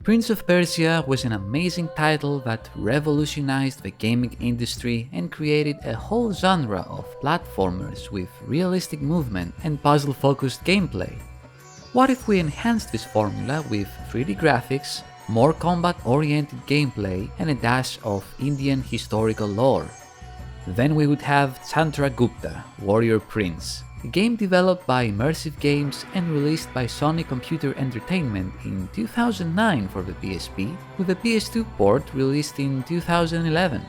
Prince of Persia was an amazing title that revolutionized the gaming industry and created a whole genre of platformers with realistic movement and puzzle-focused gameplay. What if we enhanced this formula with 3D graphics, more combat-oriented gameplay, and a dash of Indian historical lore? Then we would have Chandragupta, Warrior Prince, a game developed by Immersive Games and released by Sony Computer Entertainment in 2009 for the PSP, with a PS2 port released in 2011.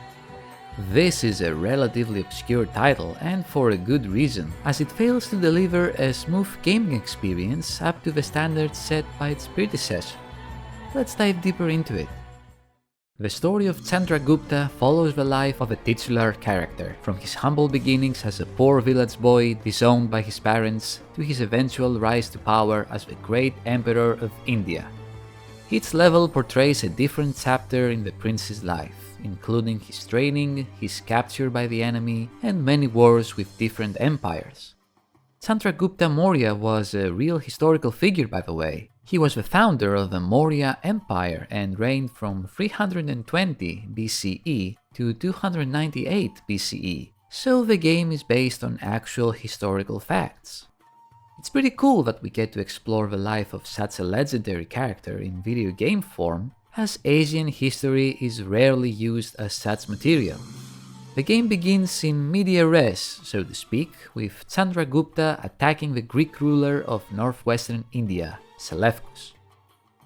This is a relatively obscure title, and for a good reason, as it fails to deliver a smooth gaming experience up to the standards set by its predecessor. Let's dive deeper into it. The story of Chandragupta follows the life of a titular character, from his humble beginnings as a poor village boy disowned by his parents to his eventual rise to power as the great emperor of India. Each level portrays a different chapter in the prince's life, including his training, his capture by the enemy, and many wars with different empires. Chandragupta Maurya was a real historical figure, by the way. He was the founder of the Maurya Empire and reigned from 320 BCE to 298 BCE, so the game is based on actual historical facts. It's pretty cool that we get to explore the life of such a legendary character in video game form, as Asian history is rarely used as such material. The game begins in media res, so to speak, with Chandragupta attacking the Greek ruler of northwestern India, Seleucus.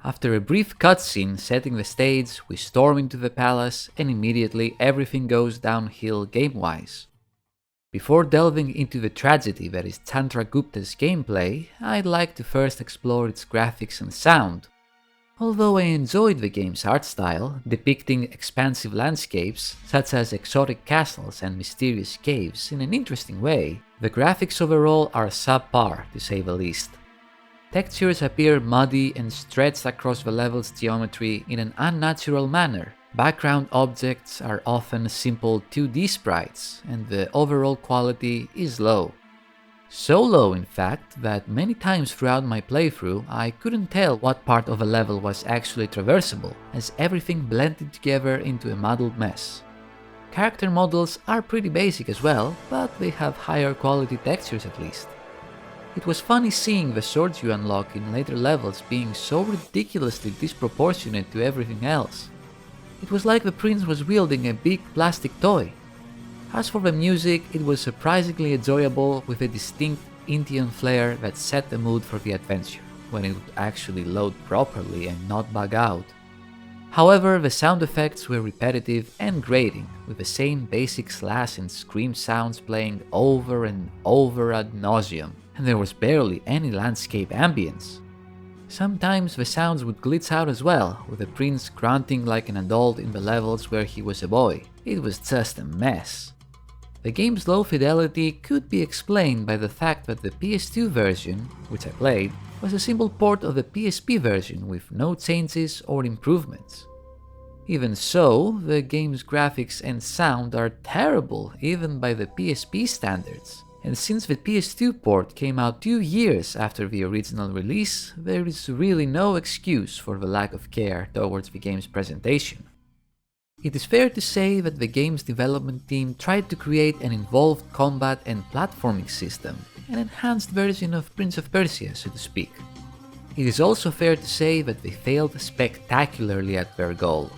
After a brief cutscene setting the stage, we storm into the palace and immediately everything goes downhill game-wise. Before delving into the tragedy that is Chandragupta's gameplay, I'd like to first explore its graphics and sound. Although I enjoyed the game's art style, depicting expansive landscapes such as exotic castles and mysterious caves in an interesting way, the graphics overall are subpar to say the least. Textures appear muddy and stretched across the level's geometry in an unnatural manner. Background objects are often simple 2D sprites, and the overall quality is low. So low, in fact, that many times throughout my playthrough I couldn't tell what part of a level was actually traversable, as everything blended together into a muddled mess. Character models are pretty basic as well, but they have higher quality textures at least. It was funny seeing the swords you unlock in later levels being so ridiculously disproportionate to everything else. It was like the prince was wielding a big plastic toy. As for the music, it was surprisingly enjoyable with a distinct Indian flair that set the mood for the adventure, when it would actually load properly and not bug out. However, the sound effects were repetitive and grating, with the same basic slash and scream sounds playing over and over ad nauseum, and there was barely any landscape ambience. Sometimes the sounds would glitch out as well, with the prince grunting like an adult in the levels where he was a boy. It was just a mess. The game's low fidelity could be explained by the fact that the PS2 version, which I played, was a simple port of the PSP version with no changes or improvements. Even so, the game's graphics and sound are terrible even by the PSP standards, and since the PS2 port came out 2 years after the original release, there is really no excuse for the lack of care towards the game's presentation. It is fair to say that the game's development team tried to create an involved combat and platforming system, an enhanced version of Prince of Persia, so to speak. It is also fair to say that they failed spectacularly at their goal.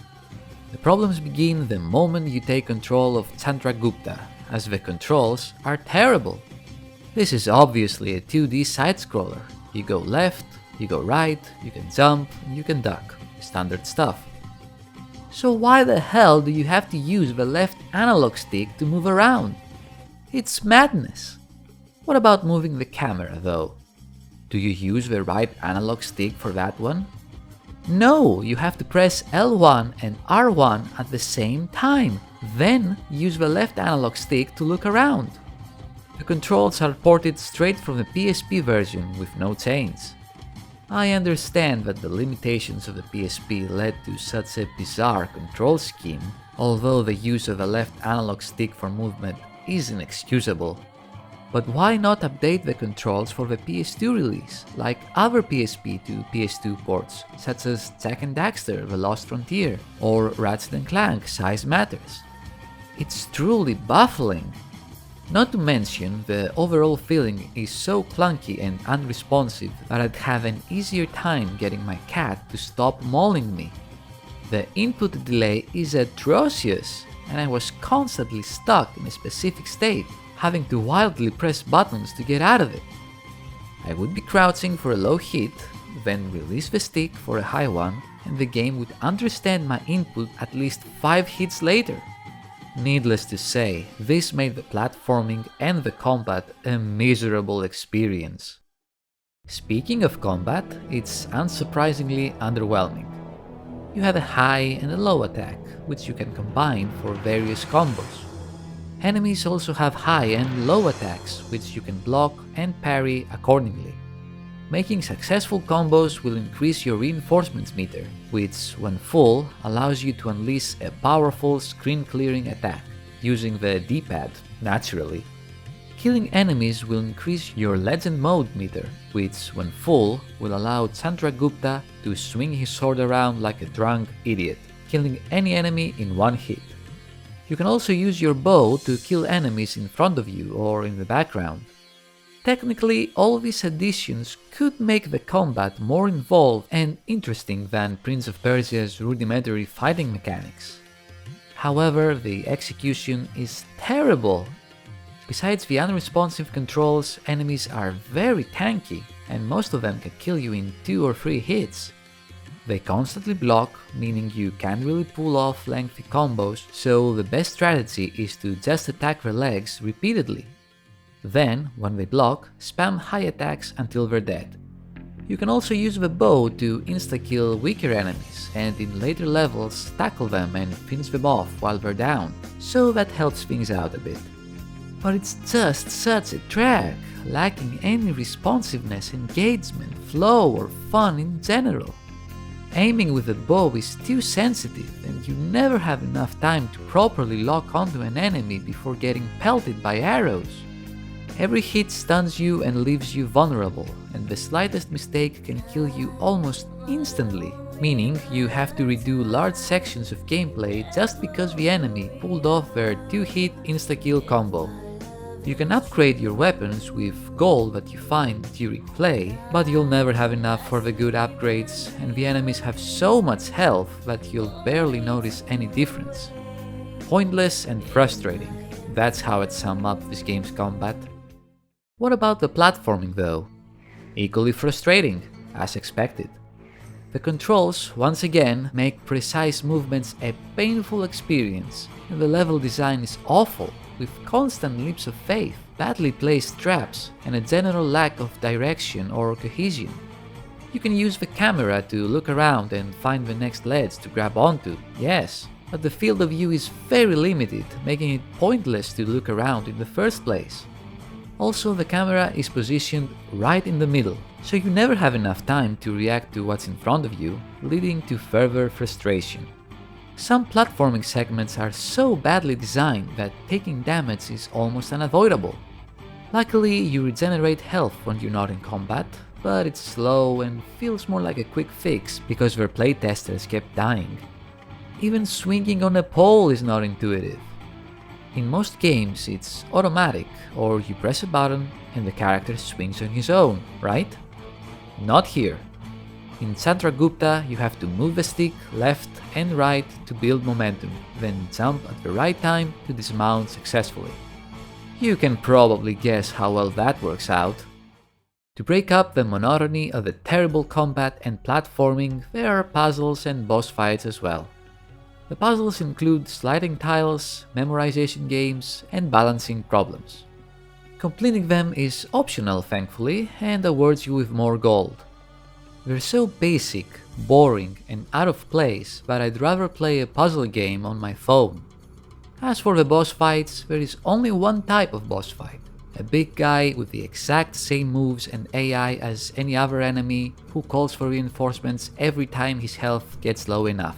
The problems begin the moment you take control of Chandragupta, as the controls are terrible. This is obviously a 2D side-scroller. You go left, you go right, you can jump, and you can duck. Standard stuff. So why the hell do you have to use the left analog stick to move around? It's madness. What about moving the camera though? Do you use the right analog stick for that one? No, you have to press L1 and R1 at the same time, then use the left analog stick to look around. The controls are ported straight from the PSP version with no change. I understand that the limitations of the PSP led to such a bizarre control scheme, although the use of a left analog stick for movement is inexcusable. But why not update the controls for the PS2 release, like other PSP to PS2 ports, such as Jak and Daxter: The Lost Frontier, or Ratchet & Clank: Size Matters? It's truly baffling. Not to mention, the overall feeling is so clunky and unresponsive that I'd have an easier time getting my cat to stop mauling me. The input delay is atrocious, and I was constantly stuck in a specific state, having to wildly press buttons to get out of it. I would be crouching for a low hit, then release the stick for a high one, and the game would understand my input at least 5 hits later. Needless to say, this made the platforming and the combat a miserable experience. Speaking of combat, it's unsurprisingly underwhelming. You have a high and a low attack, which you can combine for various combos. Enemies also have high and low attacks, which you can block and parry accordingly. Making successful combos will increase your reinforcements meter, which, when full, allows you to unleash a powerful screen-clearing attack, using the D-pad, naturally. Killing enemies will increase your legend mode meter, which, when full, will allow Chandragupta to swing his sword around like a drunk idiot, killing any enemy in one hit. You can also use your bow to kill enemies in front of you or in the background. Technically, all these additions could make the combat more involved and interesting than Prince of Persia's rudimentary fighting mechanics. However, the execution is terrible. Besides the unresponsive controls, enemies are very tanky, and most of them can kill you in 2 or 3 hits. They constantly block, meaning you can't really pull off lengthy combos, so the best strategy is to just attack their legs repeatedly. Then, when they block, spam high attacks until they're dead. You can also use the bow to insta-kill weaker enemies, and in later levels tackle them and finish them off while they're down, so that helps things out a bit. But it's just such a drag, lacking any responsiveness, engagement, flow, or fun in general. Aiming with a bow is too sensitive, and you never have enough time to properly lock onto an enemy before getting pelted by arrows. Every hit stuns you and leaves you vulnerable, and the slightest mistake can kill you almost instantly, meaning you have to redo large sections of gameplay just because the enemy pulled off their 2-hit insta-kill combo. You can upgrade your weapons with gold that you find during play, but you'll never have enough for the good upgrades, and the enemies have so much health that you'll barely notice any difference. Pointless and frustrating, that's how I'd sum up this game's combat. What about the platforming though? Equally frustrating, as expected. The controls, once again, make precise movements a painful experience, and the level design is awful, with constant leaps of faith, badly placed traps, and a general lack of direction or cohesion. You can use the camera to look around and find the next ledge to grab onto, yes, but the field of view is very limited, making it pointless to look around in the first place. Also, the camera is positioned right in the middle, so you never have enough time to react to what's in front of you, leading to further frustration. Some platforming segments are so badly designed that taking damage is almost unavoidable. Luckily, you regenerate health when you're not in combat, but it's slow and feels more like a quick fix because their playtesters kept dying. Even swinging on a pole is not intuitive. In most games, it's automatic, or you press a button and the character swings on his own, right? Not here. In Chandragupta, you have to move the stick left and right to build momentum, then jump at the right time to dismount successfully. You can probably guess how well that works out. To break up the monotony of the terrible combat and platforming, there are puzzles and boss fights as well. The puzzles include sliding tiles, memorization games, and balancing problems. Completing them is optional, thankfully, and awards you with more gold. They're so basic, boring, and out of place that I'd rather play a puzzle game on my phone. As for the boss fights, there is only one type of boss fight. A big guy with the exact same moves and AI as any other enemy who calls for reinforcements every time his health gets low enough.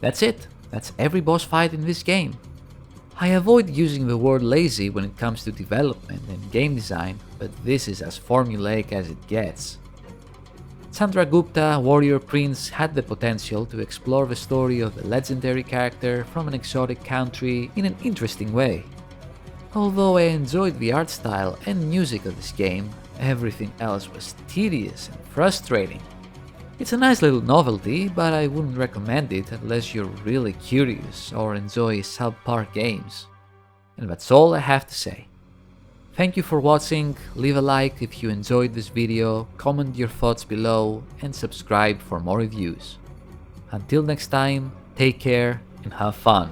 That's it. That's every boss fight in this game. I avoid using the word lazy when it comes to development and game design, but this is as formulaic as it gets. Chandragupta, Warrior Prince, had the potential to explore the story of the legendary character from an exotic country in an interesting way. Although I enjoyed the art style and music of this game, everything else was tedious and frustrating. It's a nice little novelty, but I wouldn't recommend it unless you're really curious or enjoy subpar games. And that's all I have to say. Thank you for watching, leave a like if you enjoyed this video, comment your thoughts below, and subscribe for more reviews. Until next time, take care and have fun.